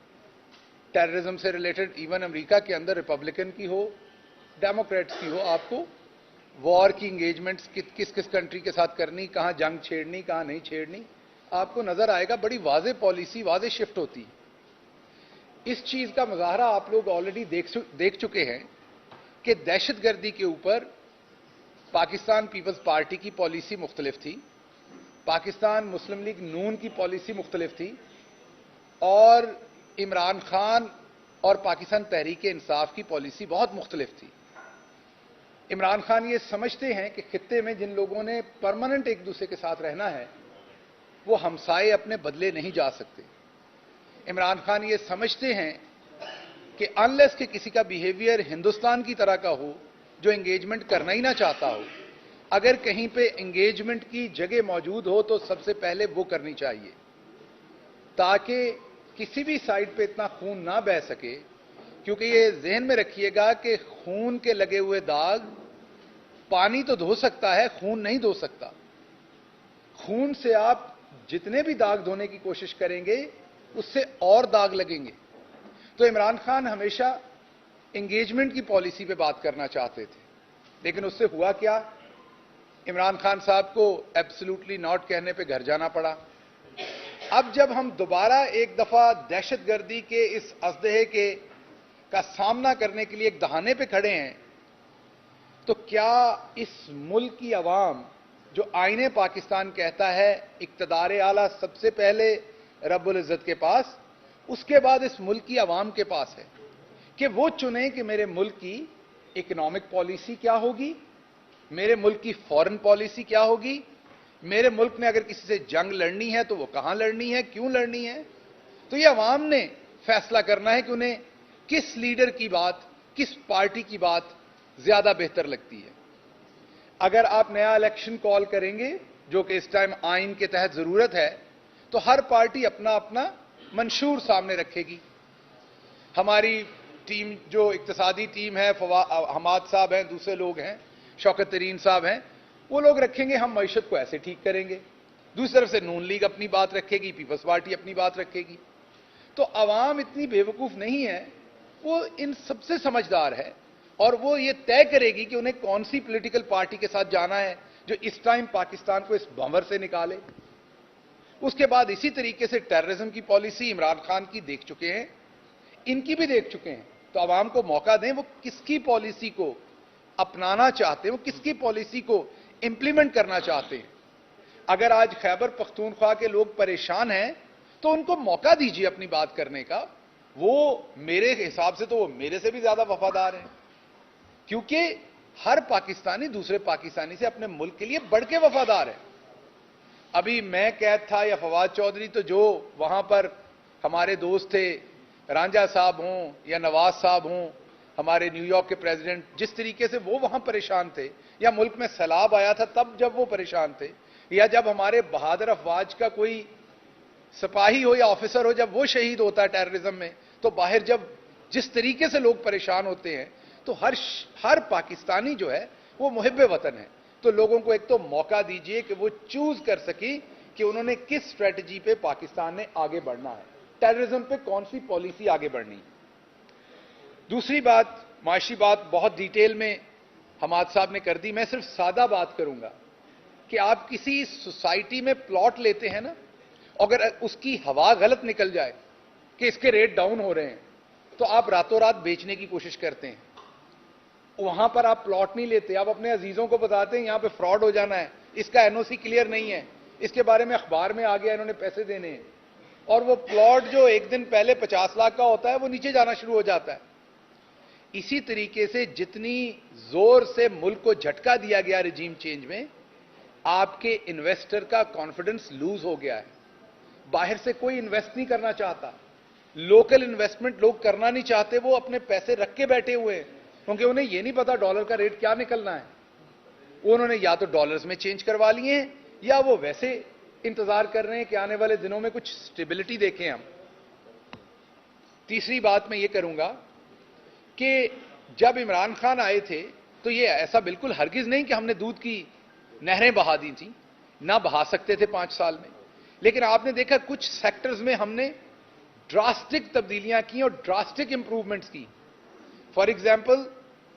ٹیررزم سے ریلیٹڈ ایون امریکہ کے اندر ریپبلکن کی ہو، ڈیموکریٹس کی ہو، آپ کو وار کی انگیجمنٹس کس کس کنٹری کے ساتھ کرنی، کہاں جنگ چھیڑنی، کہاں نہیں چھیڑنی، آپ کو نظر آئے گا بڑی واضح پالیسی، واضح شفٹ ہوتی ہے۔ اس چیز کا مظاہرہ آپ لوگ آلریڈی دیکھ چکے ہیں کہ دہشت گردی کے اوپر پاکستان پیپلز پارٹی کی پالیسی مختلف تھی، پاکستان مسلم لیگ نون کی پالیسی مختلف تھی، اور عمران خان اور پاکستان تحریک انصاف کی پالیسی بہت مختلف تھی۔ عمران خان یہ سمجھتے ہیں کہ خطے میں جن لوگوں نے پرماننٹ ایک دوسرے کے ساتھ رہنا ہے وہ ہمسائے اپنے بدلے نہیں جا سکتے۔ عمران خان یہ سمجھتے ہیں کہ انلیس کہ کسی کا بیہیویئر ہندوستان کی طرح کا ہو جو انگیجمنٹ کرنا ہی نہ چاہتا ہو، اگر کہیں پہ انگیجمنٹ کی جگہ موجود ہو تو سب سے پہلے وہ کرنی چاہیے، تاکہ کسی بھی سائڈ پہ اتنا خون نہ بہہ سکے۔ کیونکہ یہ ذہن میں رکھیے گا کہ خون کے لگے ہوئے داغ پانی تو دھو سکتا ہے، خون نہیں دھو سکتا۔ خون سے آپ جتنے بھی داغ دھونے کی کوشش کریں گے اس سے اور داغ لگیں گے۔ تو عمران خان ہمیشہ انگیجمنٹ کی پالیسی پہ بات کرنا چاہتے تھے، لیکن اس سے ہوا کیا؟ عمران خان صاحب کو ایبسلیوٹلی ناٹ کہنے پہ گھر جانا پڑا۔ اب جب ہم دوبارہ ایک دفعہ دہشت گردی کے اس ازدہے کا سامنا کرنے کے لیے ایک دہانے پہ کھڑے ہیں، تو کیا اس ملک کی عوام، جو آئین پاکستان کہتا ہے اقتدار اعلیٰ سب سے پہلے رب العزت کے پاس، اس کے بعد اس ملک کی عوام کے پاس ہے کہ وہ چنیں کہ میرے ملک کی اکنامک پالیسی کیا ہوگی، میرے ملک کی فورن پالیسی کیا ہوگی، میرے ملک نے اگر کسی سے جنگ لڑنی ہے تو وہ کہاں لڑنی ہے، کیوں لڑنی ہے۔ تو یہ عوام نے فیصلہ کرنا ہے کہ انہیں کس لیڈر کی بات، کس پارٹی کی بات زیادہ بہتر لگتی ہے۔ اگر آپ نیا الیکشن کال کریں گے، جو کہ اس ٹائم آئین کے تحت ضرورت ہے، تو ہر پارٹی اپنا اپنا منشور سامنے رکھے گی۔ ہماری ٹیم جو اقتصادی ٹیم ہے، حماد صاحب ہیں، دوسرے لوگ ہیں، شوکت ترین صاحب ہیں، وہ لوگ رکھیں گے ہم معیشت کو ایسے ٹھیک کریں گے۔ دوسری طرف سے نون لیگ اپنی بات رکھے گی، پیپلز پارٹی اپنی بات رکھے گی۔ تو عوام اتنی بے وقوف نہیں ہے، وہ ان سب سے سمجھدار ہے، اور وہ یہ طے کرے گی کہ انہیں کون سی پولیٹیکل پارٹی کے ساتھ جانا ہے جو اس ٹائم پاکستان کو اس بھنور سے نکالے۔ اس کے بعد اسی طریقے سے ٹیررزم کی پالیسی عمران خان کی دیکھ چکے ہیں, ان کی بھی دیکھ چکے ہیں. تو عوام کو موقع دیں, وہ کس کی پالیسی کو اپنانا چاہتے ہیں, وہ کس کی پالیسی کو امپلیمنٹ کرنا چاہتے ہیں. اگر آج خیبر پختونخوا کے لوگ پریشان ہیں تو ان کو موقع دیجیے اپنی بات کرنے کا. وہ میرے حساب سے تو وہ میرے سے بھی زیادہ وفادار ہیں, کیونکہ ہر پاکستانی دوسرے پاکستانی سے اپنے ملک کے لیے بڑھ کے وفادار ہے. ابھی میں قید تھا یا فواد چودھری, تو جو وہاں پر ہمارے دوست تھے, رانجھا صاحب ہوں یا نواز صاحب ہوں, ہمارے نیو یارک کے پریزیڈنٹ, جس طریقے سے وہ وہاں پریشان تھے, یا ملک میں سیلاب آیا تھا تب جب وہ پریشان تھے, یا جب ہمارے بہادر افواج کا کوئی سپاہی ہو یا آفیسر ہو جب وہ شہید ہوتا ہے ٹیررزم میں, تو باہر جب جس طریقے سے لوگ پریشان ہوتے ہیں, تو ہر پاکستانی جو ہے وہ محب وطن ہے. تو لوگوں کو ایک تو موقع دیجئے کہ وہ چوز کر سکی کہ انہوں نے کس اسٹریٹجی پہ پاکستان نے آگے بڑھنا ہے, ٹیررزم پہ کون سی پالیسی آگے بڑھنی. دوسری بات, معاشی بات بہت ڈیٹیل میں حماد صاحب نے کر دی, میں صرف سادہ بات کروں گا کہ آپ کسی سوسائٹی میں پلاٹ لیتے ہیں نا, اگر اس کی ہوا غلط نکل جائے کہ اس کے ریٹ ڈاؤن ہو رہے ہیں, تو آپ راتوں رات بیچنے کی کوشش کرتے ہیں. وہاں پر آپ پلاٹ نہیں لیتے, آپ اپنے عزیزوں کو بتاتے ہیں یہاں پہ فراڈ ہو جانا ہے, اس کا این او سی کلیئر نہیں ہے, اس کے بارے میں اخبار میں آ گیا, انہوں نے پیسے دینے ہیں, اور وہ پلاٹ جو ایک دن پہلے 50 لاکھ کا ہوتا ہے وہ نیچے جانا شروع ہو جاتا ہے. اسی طریقے سے جتنی زور سے ملک کو جھٹکا دیا گیا رجیم چینج میں, آپ کے انویسٹر کا کانفیڈنس لوز ہو گیا ہے. باہر سے کوئی انویسٹ نہیں کرنا چاہتا, لوکل انویسٹمنٹ لوگ کرنا نہیں چاہتے, وہ اپنے پیسے رکھ کے بیٹھے ہوئے ہیں, کیونکہ انہیں یہ نہیں پتا ڈالر کا ریٹ کیا نکلنا ہے. انہوں نے یا تو ڈالرز میں چینج کروا لیے ہیں, یا وہ ویسے انتظار کر رہے ہیں کہ آنے والے دنوں میں کچھ سٹیبلٹی دیکھیں ہم. تیسری بات میں یہ کروں گا کہ جب عمران خان آئے تھے تو یہ ایسا بالکل ہرگز نہیں کہ ہم نے دودھ کی نہریں بہا دی تھیں, نہ بہا سکتے تھے 5 سال میں, لیکن آپ نے دیکھا کچھ سیکٹرز میں ہم نے ڈراسٹک تبدیلیاں کی اور ڈراسٹک امپروومنٹس کی. فار ایگزامپل,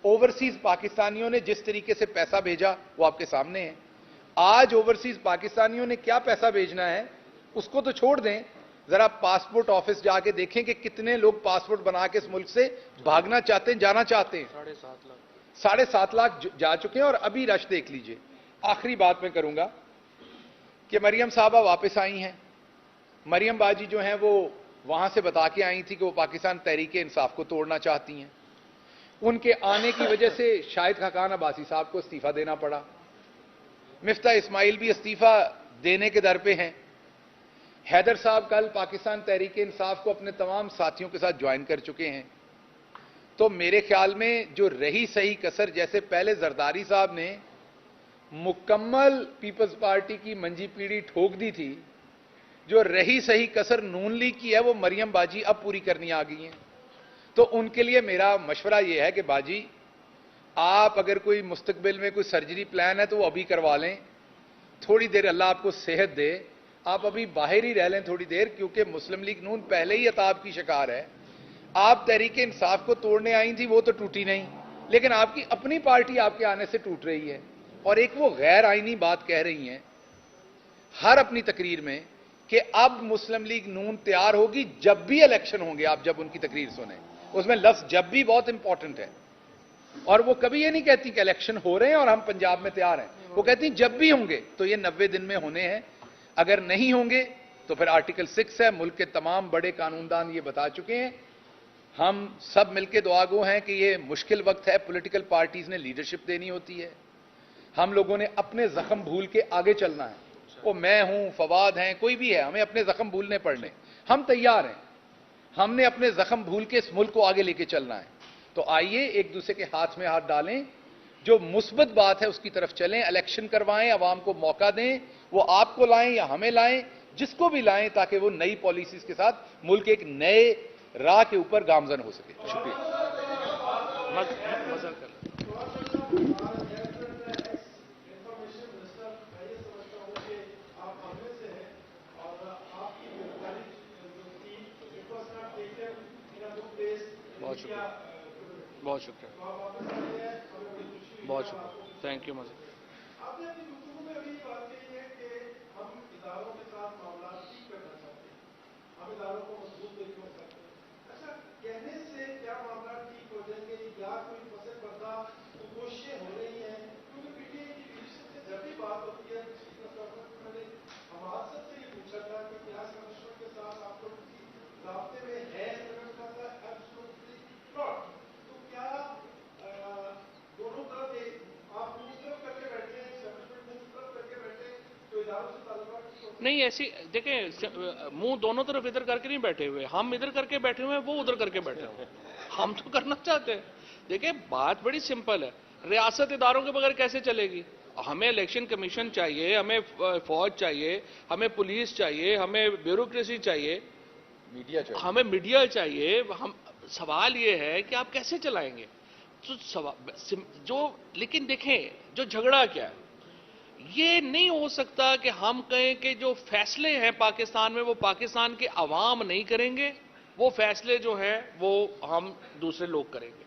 اوورسیز پاکستانیوں نے جس طریقے سے پیسہ بھیجا وہ آپ کے سامنے ہے. آج اوورسیز پاکستانیوں نے کیا پیسہ بھیجنا ہے اس کو تو چھوڑ دیں, ذرا پاسپورٹ آفس جا کے دیکھیں کہ کتنے لوگ پاسپورٹ بنا کے اس ملک سے بھاگنا چاہتے ہیں, جانا چاہتے ہیں. 7.5 لاکھ جا چکے ہیں, اور ابھی رش دیکھ لیجئے. آخری بات میں کروں گا کہ مریم صاحبہ واپس آئی ہیں. مریم باجی جو ہیں وہ وہاں سے بتا کے آئی تھی کہ وہ پاکستان تحریک انصاف کو توڑنا چاہتی ہیں. ان کے آنے کی وجہ سے شاہد خاقان عباسی صاحب کو استعفیٰ دینا پڑا. مفتاح اسماعیل بھی استعفیٰ دینے کے در پہ ہیں. حیدر صاحب کل پاکستان تحریک انصاف کو اپنے تمام ساتھیوں کے ساتھ جوائن کر چکے ہیں. تو میرے خیال میں جو رہی صحیح کسر, جیسے پہلے زرداری صاحب نے مکمل پیپلز پارٹی کی منجی پیڑھی ٹھوک دی تھی, جو رہی صحیح کسر نون لیگ کی ہے وہ مریم باجی اب پوری کرنی آ گئی ہیں. تو ان کے لیے میرا مشورہ یہ ہے کہ باجی, آپ اگر کوئی مستقبل میں کوئی سرجری پلان ہے تو وہ ابھی کروا لیں, تھوڑی دیر اللہ آپ کو صحت دے, آپ ابھی باہر ہی رہ لیں تھوڑی دیر, کیونکہ مسلم لیگ نون پہلے ہی عطاب کی شکار ہے. آپ تحریک انصاف کو توڑنے آئی تھی, وہ تو ٹوٹی نہیں, لیکن آپ کی اپنی پارٹی آپ کے آنے سے ٹوٹ رہی ہے, اور ایک وہ غیر آئینی بات کہہ رہی ہیں ہر اپنی تقریر میں کہ اب مسلم لیگ نون تیار ہوگی جب بھی الیکشن ہوں گے. آپ جب ان کی تقریر سنیں, اس میں لفظ جب بھی بہت امپورٹنٹ ہے, اور وہ کبھی یہ نہیں کہتی کہ الیکشن ہو رہے ہیں اور ہم پنجاب میں تیار ہیں, وہ کہتی ہیں جب بھی ہوں گے. تو یہ 90 دن میں ہونے ہیں, اگر نہیں ہوں گے تو پھر آرٹیکل 6 ہے. ملک کے تمام بڑے قانون دان یہ بتا چکے ہیں. ہم سب مل کے دعا گو ہیں کہ یہ مشکل وقت ہے, پولیٹیکل پارٹیز نے لیڈرشپ دینی ہوتی ہے. ہم لوگوں نے اپنے زخم بھول کے آگے چلنا ہے. وہ میں ہوں, فواد ہیں, کوئی بھی ہے, ہمیں اپنے زخم بھولنے پڑنے, ہم تیار ہیں. ہم نے اپنے زخم بھول کے اس ملک کو آگے لے کے چلنا ہے. تو آئیے ایک دوسرے کے ہاتھ میں ہاتھ ڈالیں, جو مثبت بات ہے اس کی طرف چلیں, الیکشن کروائیں, عوام کو موقع دیں, وہ آپ کو لائیں یا ہمیں لائیں, جس کو بھی لائیں, تاکہ وہ نئی پالیسیز کے ساتھ ملک ایک نئے راہ کے اوپر گامزن ہو سکے. شکریہ. بہت شکریہ, بہت شکریہ, بہت شکریہ, تھینک یو. مزید اداروں کے ساتھ معاملات ٹھیک کرنا چاہتے ہیں, ہم اداروں کو مضبوط طریقوں سے کرتے ہیں. اچھا, کہنے سے کیا معاملات ٹھیک ہو جائیں گے یا کوئی پس پردہ کوششیں ہو رہی ہیں؟ کیونکہ پی ٹی آئی کی لیڈرشپ سے جب بھی بات ہوتی ہے میں نے ہمارے سب سے یہ پوچھا تھا کہ کیا کمشنر کے ساتھ آپ لوگ کسی رابطے میں ہے, تو کیا دونوں طرف آپ اس طرف کر کے بیٹھے ہیں, اسٹیبلشمنٹ اس طرف کر کے بیٹھے ہیں تو اداروں سے تعلقات نہیں ایسی دیکھیں, منہ دونوں طرف ادھر کر کے نہیں بیٹھے ہوئے, ہم ادھر کر کے بیٹھے ہوئے ہیں, وہ ادھر کر کے بیٹھے ہوئے ہیں, ہم تو کرنا چاہتے ہیں. دیکھیں بات بڑی سمپل ہے, ریاست اداروں کے بغیر کیسے چلے گی؟ ہمیں الیکشن کمیشن چاہیے, ہمیں فوج چاہیے, ہمیں پولیس چاہیے, ہمیں بیوروکریسی چاہیے, ہمیں میڈیا چاہیے. سوال یہ ہے کہ آپ کیسے چلائیں گے؟ لیکن دیکھیں جو جھگڑا کیا ہے, یہ نہیں ہو سکتا کہ ہم کہیں کہ جو فیصلے ہیں پاکستان میں وہ پاکستان کے عوام نہیں کریں گے, وہ فیصلے جو ہیں وہ ہم دوسرے لوگ کریں گے.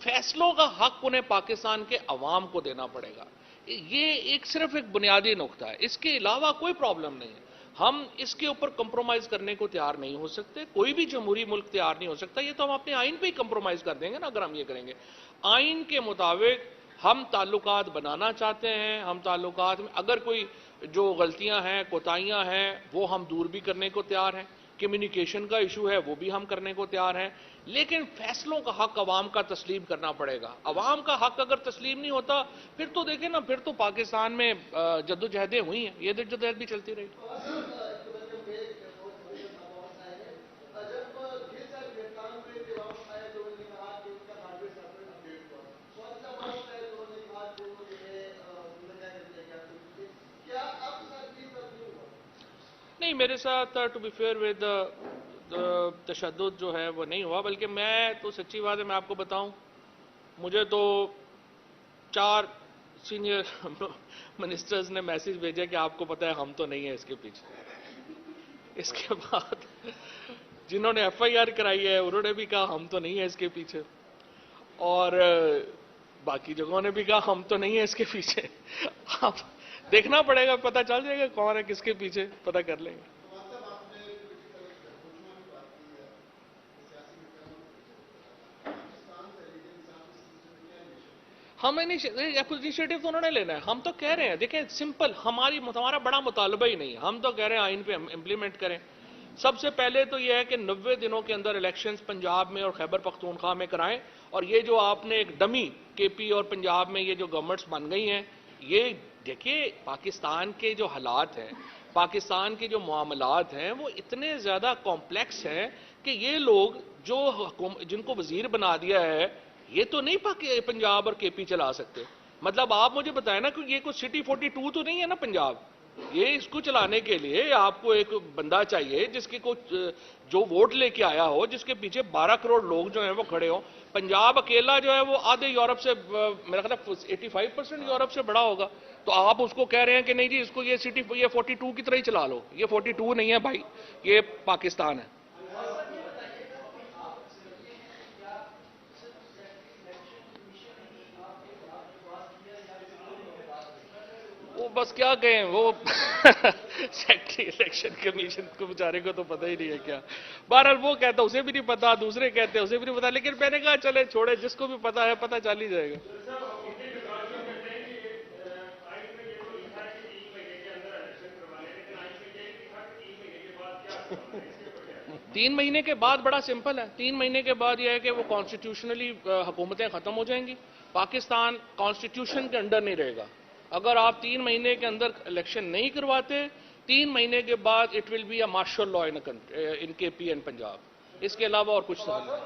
فیصلوں کا حق انہیں پاکستان کے عوام کو دینا پڑے گا. یہ صرف ایک بنیادی نقطہ ہے, اس کے علاوہ کوئی پرابلم نہیں ہے. ہم اس کے اوپر کمپرومائز کرنے کو تیار نہیں ہو سکتے, کوئی بھی جمہوری ملک تیار نہیں ہو سکتا. یہ تو ہم اپنے آئین پہ ہی کمپرومائز کر دیں گے نا اگر ہم یہ کریں گے. آئین کے مطابق ہم تعلقات بنانا چاہتے ہیں, ہم تعلقات میں اگر کوئی جو غلطیاں ہیں, کوتاہیاں ہیں, وہ ہم دور بھی کرنے کو تیار ہیں. کمیونیکیشن کا ایشو ہے وہ بھی ہم کرنے کو تیار ہیں, لیکن فیصلوں کا حق عوام کا تسلیم کرنا پڑے گا. عوام کا حق اگر تسلیم نہیں ہوتا پھر تو دیکھیں نا, پھر تو پاکستان میں جدوجہدیں ہوئی ہیں, یہ جدوجہد بھی چلتی رہی. نہیں میرے ساتھ ٹو بی فیئر ود تشدد جو ہے وہ نہیں ہوا, بلکہ میں تو سچی بات ہے میں آپ کو بتاؤں, مجھے تو 4 سینئر منسٹرز نے میسج بھیجا کہ آپ کو پتہ ہے ہم تو نہیں ہیں اس کے پیچھے. اس کے بعد جنہوں نے ایف آئی آر کرائی ہے انہوں نے بھی کہا ہم تو نہیں ہیں اس کے پیچھے, اور باقی جگہوں نے بھی کہا ہم تو نہیں ہیں اس کے پیچھے. اب دیکھنا پڑے گا, پتہ چل جائے گا کون ہے کس کے پیچھے, پتہ کر لیں گے. ہم انیشیٹو تو انہوں نے لینا ہے, ہم تو کہہ رہے ہیں دیکھیں سمپل, ہمارا بڑا مطالبہ ہی نہیں ہے, ہم تو کہہ رہے ہیں آئین پہ امپلیمنٹ کریں. سب سے پہلے تو یہ ہے کہ 90 دنوں کے اندر الیکشنز پنجاب میں اور خیبر پختونخوا میں کرائیں, اور یہ جو آپ نے ایک ڈمی کے پی اور پنجاب میں یہ جو گورنمنٹس بن گئی ہیں, یہ دیکھیے پاکستان کے جو حالات ہیں, پاکستان کے جو معاملات ہیں وہ اتنے زیادہ کمپلیکس ہیں کہ یہ لوگ جن کو وزیر بنا دیا ہے یہ تو نہیں پنجاب اور کے پی چلا سکتے. مطلب آپ مجھے بتائیں نا کہ یہ کوئی سٹی 42 تو نہیں ہے نا پنجاب, یہ اس کو چلانے کے لیے آپ کو ایک بندہ چاہیے جس کے جو ووٹ لے کے آیا ہو, جس کے پیچھے 12 کروڑ لوگ جو ہیں وہ کھڑے ہوں. پنجاب اکیلا جو ہے وہ آدھے یورپ سے, میرا خیال ہے 85% یورپ سے بڑا ہوگا, تو آپ اس کو کہہ رہے ہیں کہ نہیں جی اس کو یہ سٹی یہ 42 کی طرح ہی چلا لو. یہ 42 نہیں ہے بھائی, یہ پاکستان ہے. وہ بس کیا کہیں, وہ سیکٹری الیکشن کمیشن کو بیچارے کو تو پتہ ہی نہیں ہے کیا. بہرحال وہ کہتا اسے بھی نہیں پتا, دوسرے کہتے اسے بھی نہیں پتا, لیکن میں نے کہا چلے چھوڑے, جس کو بھی پتا ہے پتہ چل ہی جائے گا. 3 مہینے کے بعد بڑا سمپل ہے. 3 مہینے کے بعد یہ ہے کہ وہ کانسٹیٹیوشنلی حکومتیں ختم ہو جائیں گی. پاکستان کانسٹیٹیوشن کے انڈر نہیں رہے گا. اگر آپ 3 مہینے کے اندر الیکشن نہیں کرواتے, 3 مہینے کے بعد it will be a martial law in K P and Punjab. اس کے علاوہ اور کچھ سوال نہیں.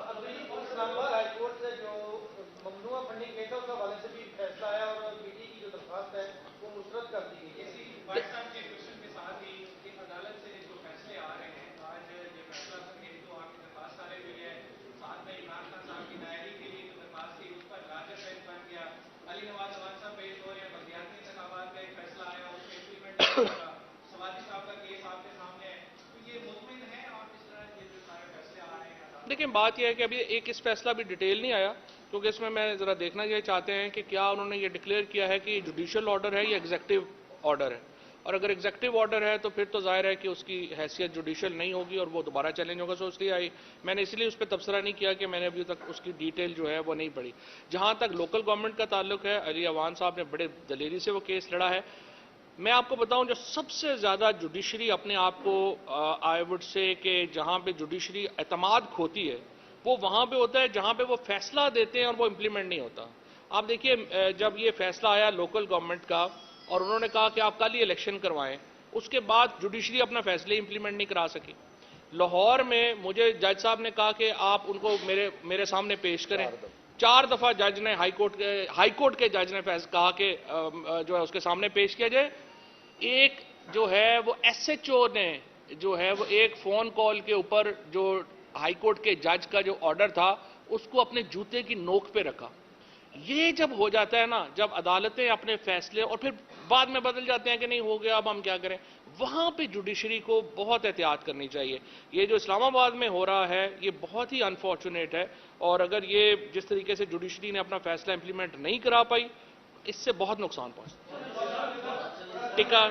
دیکھیں بات یہ ہے کہ ابھی ایک اس فیصلہ بھی ڈیٹیل نہیں آیا, کیونکہ اس میں ذرا دیکھنا یہ چاہتے ہیں کہ کیا انہوں نے یہ ڈکلیئر کیا ہے کہ یہ جوڈیشل آرڈر ہے یا ایگزیکٹو آرڈر ہے. اور اگر ایگزیکٹو آرڈر ہے تو پھر تو ظاہر ہے کہ اس کی حیثیت جوڈیشل نہیں ہوگی اور وہ دوبارہ چیلنج ہوگا. سو اس لیے میں نے اس لیے اس پہ تبصرہ نہیں کیا کہ میں نے ابھی تک اس کی ڈیٹیل جو ہے وہ نہیں پڑھی. جہاں تک لوکل گورنمنٹ کا تعلق ہے, علی اوان صاحب نے بڑے دلیری سے وہ کیس لڑا ہے. میں آپ کو بتاؤں جو سب سے زیادہ جوڈیشری اپنے آپ کو آئی وڈ سے کہ جہاں پہ جوڈیشری اعتماد کھوتی ہے وہ وہاں پہ ہوتا ہے جہاں پہ وہ فیصلہ دیتے ہیں اور وہ امپلیمنٹ نہیں ہوتا. آپ دیکھیے جب یہ فیصلہ آیا لوکل گورنمنٹ کا اور انہوں نے کہا کہ آپ کل ہی الیکشن کروائیں, اس کے بعد جوڈیشری اپنا فیصلے امپلیمنٹ نہیں کرا سکی. لاہور میں مجھے جج صاحب نے کہا کہ آپ ان کو میرے سامنے پیش کریں. 4 دفعہ جج نے ہائی کورٹ کے جج نے کہا کہ جو ہے اس کے سامنے پیش کیا جائے. ایک جو ہے وہ ایس ایچ او نے جو ہے وہ ایک فون کال کے اوپر جو ہائی کورٹ کے جج کا جو آرڈر تھا اس کو اپنے جوتے کی نوک پہ رکھا. یہ جب ہو جاتا ہے نا, جب عدالتیں اپنے فیصلے اور پھر بعد میں بدل جاتے ہیں کہ نہیں ہو گیا اب ہم کیا کریں, وہاں پہ جوڈیشری کو بہت احتیاط کرنی چاہیے. یہ جو اسلام آباد میں ہو رہا ہے یہ بہت ہی انفارچونیٹ ہے, اور اگر یہ جس طریقے سے جوڈیشری نے اپنا فیصلہ امپلیمنٹ نہیں کرا پائی اس سے بہت نقصان پہنچتا. ٹکا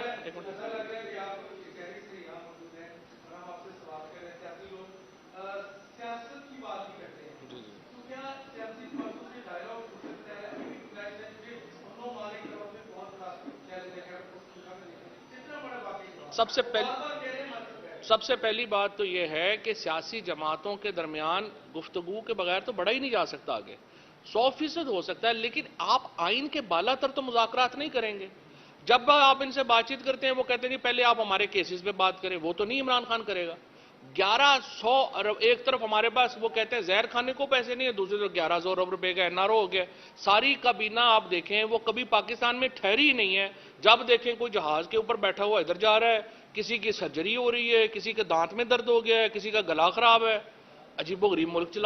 سب سے پہلی بات تو یہ ہے کہ سیاسی جماعتوں کے درمیان گفتگو کے بغیر تو بڑھا ہی نہیں جا سکتا آگے. 100% ہو سکتا ہے لیکن آپ آئین کے بالا تر تو مذاکرات نہیں کریں گے. جب آپ ان سے بات چیت کرتے ہیں وہ کہتے ہیں جی پہلے آپ ہمارے کیسز پہ بات کریں, وہ تو نہیں عمران خان کرے گا. 1100 ارب ایک طرف ہمارے پاس وہ کہتے ہیں زہر کھانے کو پیسے نہیں ہے, دوسری طرف 1100 ارب روپے کا NRO ہو گیا. ساری کابینہ آپ دیکھیں وہ کبھی پاکستان میں ٹھہری ہی نہیں ہے. جب دیکھیں کوئی جہاز کے اوپر بیٹھا ہوا ادھر جا رہا ہے, کسی کی سرجری ہو رہی ہے, کسی کے دانت میں درد ہو گیا ہے, کسی کا گلا خراب ہے. عجیب و غریب ملک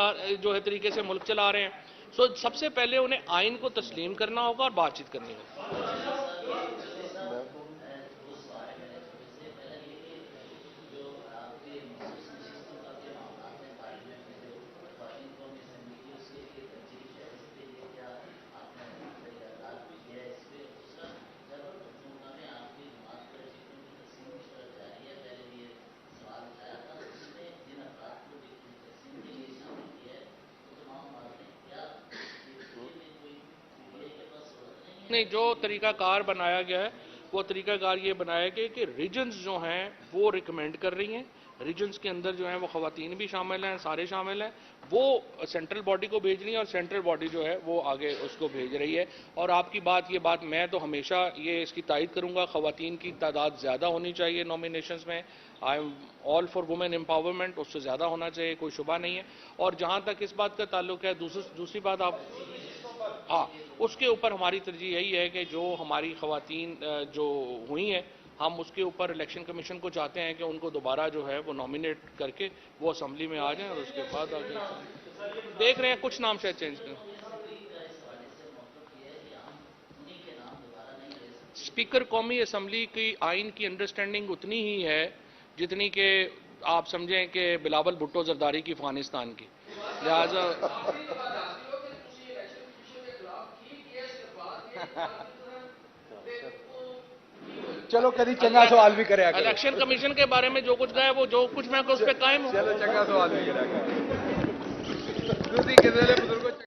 جو ہے طریقے سے ملک چلا رہے ہیں. سب سے پہلے انہیں آئین کو تسلیم کرنا ہوگا اور بات چیت کرنی ہوگی. نہیں, جو طریقہ کار بنایا گیا ہے وہ طریقہ کار یہ بنایا گیا کہ ریجنز جو ہیں وہ ریکمینڈ کر رہی ہیں. ریجنز کے اندر جو ہیں وہ خواتین بھی شامل ہیں, سارے شامل ہیں. وہ سینٹرل باڈی کو بھیج رہی ہیں اور سینٹرل باڈی جو ہے وہ آگے اس کو بھیج رہی ہے. اور آپ کی یہ بات میں تو ہمیشہ یہ اس کی تائید کروں گا, خواتین کی تعداد زیادہ ہونی چاہیے نامینیشنز میں. I am all for women empowerment, اس سے زیادہ ہونا چاہیے, کوئی شبہ نہیں ہے. اور جہاں تک اس بات کا تعلق ہے دوسری بات آپ اس کے اوپر ہماری ترجیح یہی ہے کہ جو ہماری خواتین جو ہوئی ہیں ہم اس کے اوپر الیکشن کمیشن کو چاہتے ہیں کہ ان کو دوبارہ جو ہے وہ نامینیٹ کر کے وہ اسمبلی میں آ جائیں اور اس کے بعد آگے دیکھ رہے ہیں کچھ نام شاید چینج کریں. اسپیکر قومی اسمبلی کی آئین کی انڈرسٹینڈنگ اتنی ہی ہے جتنی کہ آپ سمجھیں کہ بلاول بھٹو زرداری کی افغانستان کی, لہذا چلو کدی چنگا سوال بھی کرے. الیکشن کمیشن کے بارے میں جو کچھ گیا وہ جو کچھ میں اس پہ قائم ہوں. چلو چنگا سوال بھی کرے.